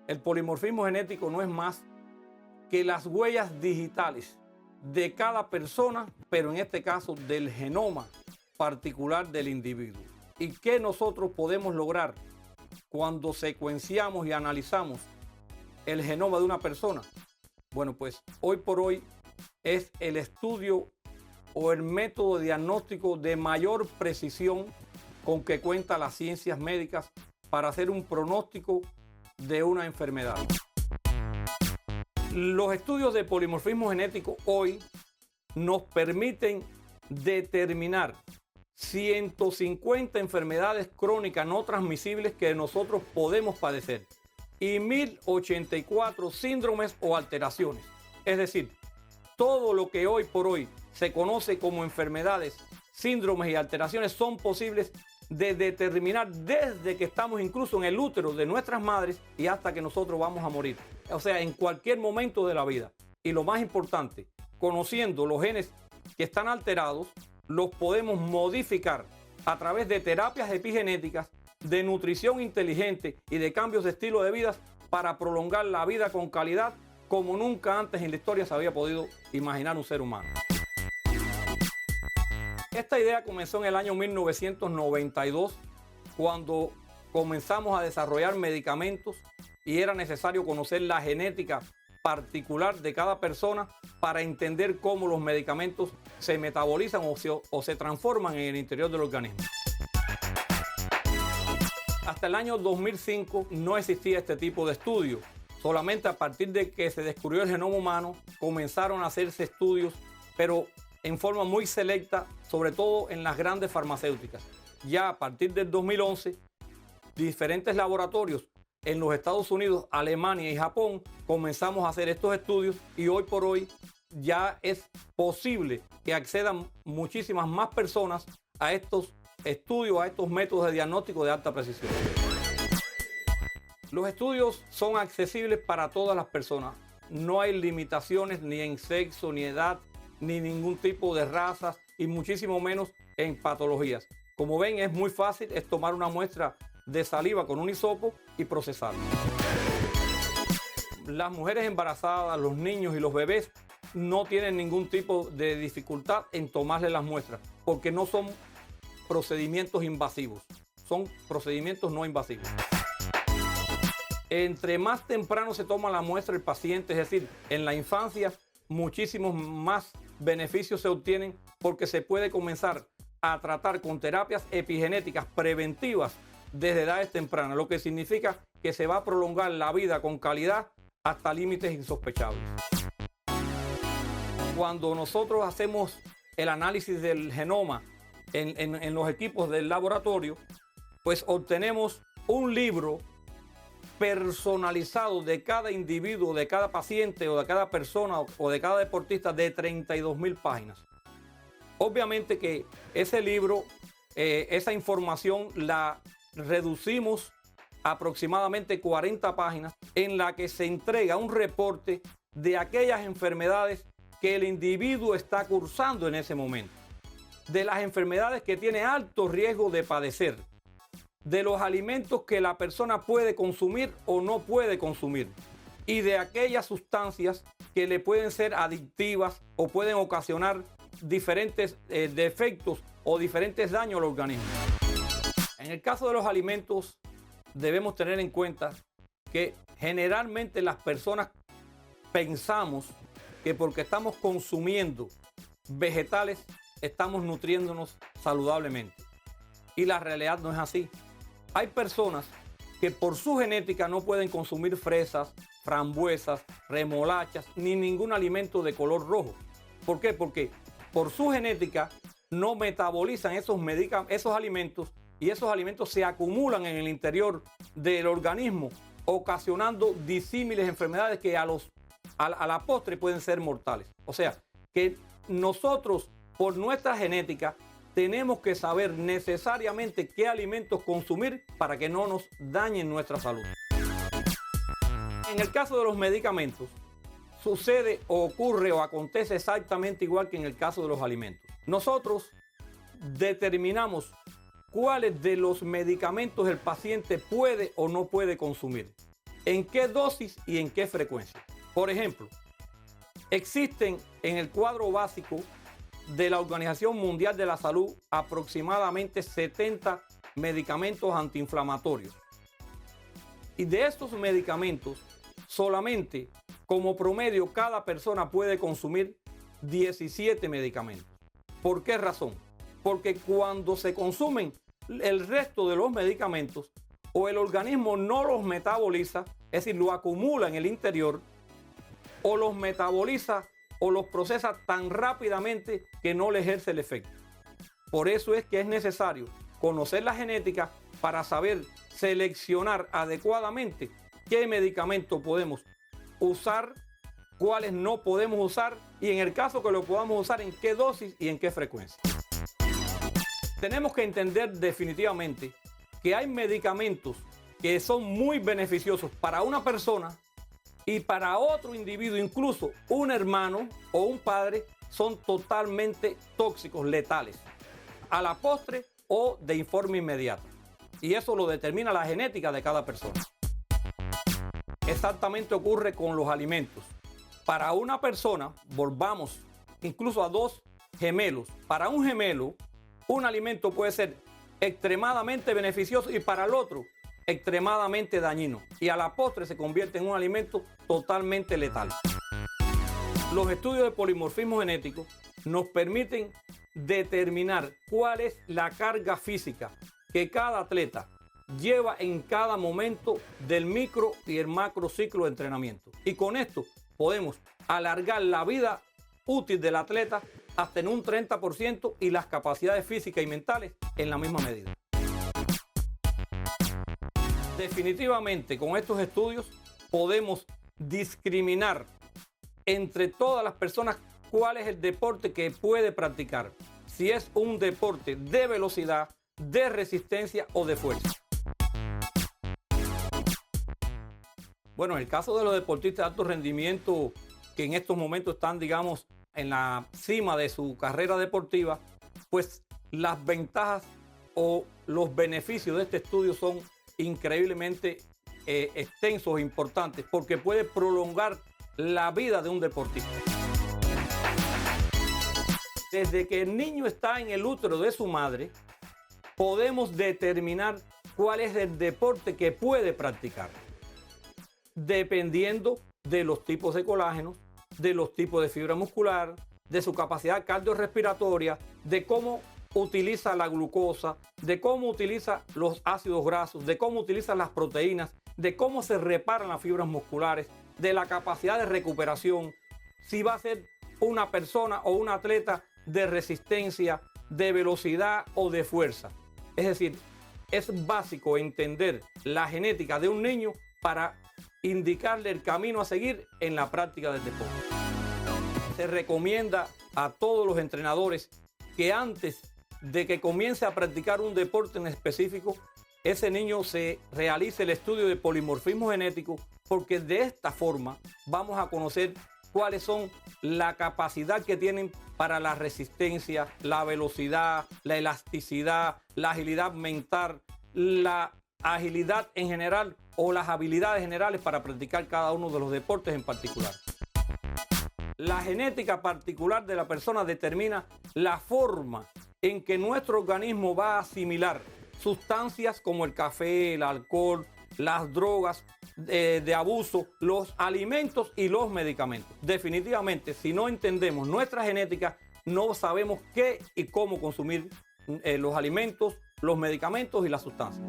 El polimorfismo genético no es más que las huellas digitales de cada persona, pero en este caso del genoma particular del individuo. ¿Y qué nosotros podemos lograr cuando secuenciamos y analizamos el genoma de una persona? Bueno, pues hoy por hoy es el estudio o el método de diagnóstico de mayor precisión con que cuenta las ciencias médicas para hacer un pronóstico de una enfermedad. Los estudios de polimorfismo genético hoy nos permiten determinar 150 enfermedades crónicas no transmisibles que nosotros podemos padecer y 1084 síndromes o alteraciones. Es decir, todo lo que hoy por hoy se conoce como enfermedades, síndromes y alteraciones son posibles de determinar desde que estamos incluso en el útero de nuestras madres y hasta que nosotros vamos a morir. O sea, en cualquier momento de la vida. Y lo más importante, conociendo los genes que están alterados, los podemos modificar a través de terapias epigenéticas, de nutrición inteligente y de cambios de estilo de vida para prolongar la vida con calidad como nunca antes en la historia se había podido imaginar un ser humano. Esta idea comenzó en el año 1992, cuando comenzamos a desarrollar medicamentos y era necesario conocer la genética particular de cada persona para entender cómo los medicamentos se metabolizan o se transforman en el interior del organismo. Hasta el año 2005 no existía este tipo de estudio. Solamente a partir de que se descubrió el genoma humano comenzaron a hacerse estudios, pero en forma muy selecta, sobre todo en las grandes farmacéuticas. Ya a partir del 2011, diferentes laboratorios en los Estados Unidos, Alemania y Japón comenzamos a hacer estos estudios y hoy por hoy ya es posible que accedan muchísimas más personas a estos estudios, a estos métodos de diagnóstico de alta precisión. Los estudios son accesibles para todas las personas. No hay limitaciones ni en sexo, ni edad, ni ningún tipo de razas y muchísimo menos en patologías. Como ven, es muy fácil, es tomar una muestra de saliva con un hisopo y procesarla. Las mujeres embarazadas, los niños y los bebés no tienen ningún tipo de dificultad en tomarle las muestras porque no son procedimientos invasivos, son procedimientos no invasivos. Entre más temprano se toma la muestra el paciente, es decir, en la infancia, muchísimos más beneficios se obtienen porque se puede comenzar a tratar con terapias epigenéticas preventivas desde edades tempranas, lo que significa que se va a prolongar la vida con calidad hasta límites insospechables. Cuando nosotros hacemos el análisis del genoma en los equipos del laboratorio, pues obtenemos un libro personalizado de cada individuo, de cada paciente o de cada persona o de cada deportista de 32.000 páginas. Obviamente que ese libro, esa información la reducimos a aproximadamente 40 páginas en la que se entrega un reporte de aquellas enfermedades que el individuo está cursando en ese momento, de las enfermedades que tiene alto riesgo de padecer, de los alimentos que la persona puede consumir o no puede consumir y de aquellas sustancias que le pueden ser adictivas o pueden ocasionar diferentes defectos o diferentes daños al organismo. En el caso de los alimentos, debemos tener en cuenta que generalmente las personas pensamos que porque estamos consumiendo vegetales, estamos nutriéndonos saludablemente. Y la realidad no es así. Hay personas que por su genética no pueden consumir fresas, frambuesas, remolachas, ni ningún alimento de color rojo. ¿Por qué? Porque por su genética no metabolizan esos alimentos y esos alimentos se acumulan en el interior del organismo, ocasionando disímiles enfermedades que a la postre pueden ser mortales. O sea, que nosotros, por nuestra genética, tenemos que saber necesariamente qué alimentos consumir para que no nos dañen nuestra salud. En el caso de los medicamentos, sucede o ocurre o acontece exactamente igual que en el caso de los alimentos. Nosotros determinamos cuáles de los medicamentos el paciente puede o no puede consumir. en qué dosis y en qué frecuencia. Por ejemplo, existen en el cuadro básico de la Organización Mundial de la Salud aproximadamente 70 medicamentos antiinflamatorios. Y de estos medicamentos, solamente como promedio cada persona puede consumir 17 medicamentos. ¿Por qué razón? Porque cuando se consumen el resto de los medicamentos, o el organismo no los metaboliza, es decir, lo acumula en el interior, o los metaboliza o los procesa tan rápidamente que no le ejerce el efecto. Por eso es que es necesario conocer la genética para saber seleccionar adecuadamente qué medicamento podemos usar, cuáles no podemos usar y en el caso que lo podamos usar, en qué dosis y en qué frecuencia. Tenemos que entender definitivamente que hay medicamentos que son muy beneficiosos para una persona y para otro individuo, incluso un hermano o un padre, son totalmente tóxicos, letales, a la postre o de forma inmediata. Y eso lo determina la genética de cada persona. Exactamente ocurre con los alimentos. Para una persona, volvamos incluso a dos gemelos. Para un gemelo, un alimento puede ser extremadamente beneficioso y para el otro extremadamente dañino y a la postre se convierte en un alimento totalmente letal. Los estudios de polimorfismo genético nos permiten determinar cuál es la carga física que cada atleta lleva en cada momento del micro y el macro ciclo de entrenamiento. Y con esto podemos alargar la vida útil del atleta hasta en un 30% y las capacidades físicas y mentales en la misma medida. Definitivamente con estos estudios podemos discriminar entre todas las personas cuál es el deporte que puede practicar, si es un deporte de velocidad, de resistencia o de fuerza. Bueno, en el caso de los deportistas de alto rendimiento que en estos momentos están, digamos, en la cima de su carrera deportiva, pues las ventajas o los beneficios de este estudio son increíblemente extensos e importantes porque puede prolongar la vida de un deportista. Desde que el niño está en el útero de su madre, podemos determinar cuál es el deporte que puede practicar, dependiendo de los tipos de colágeno, de los tipos de fibra muscular, de su capacidad cardiorrespiratoria, de cómo utiliza la glucosa, de cómo utiliza los ácidos grasos, de cómo utiliza las proteínas, de cómo se reparan las fibras musculares, de la capacidad de recuperación, si va a ser una persona o un atleta de resistencia, de velocidad o de fuerza. Es decir, es básico entender la genética de un niño para indicarle el camino a seguir en la práctica del deporte. Se recomienda a todos los entrenadores que antes de que comience a practicar un deporte en específico, ese niño se realice el estudio de polimorfismo genético, porque de esta forma vamos a conocer cuáles son la capacidad que tienen para la resistencia, la velocidad, la elasticidad, la agilidad mental, la agilidad en general o las habilidades generales para practicar cada uno de los deportes en particular. La genética particular de la persona determina la forma en que nuestro organismo va a asimilar sustancias como el café, el alcohol, las drogas de abuso, los alimentos y los medicamentos. Definitivamente, si no entendemos nuestra genética, no sabemos qué y cómo consumir los alimentos, los medicamentos y las sustancias.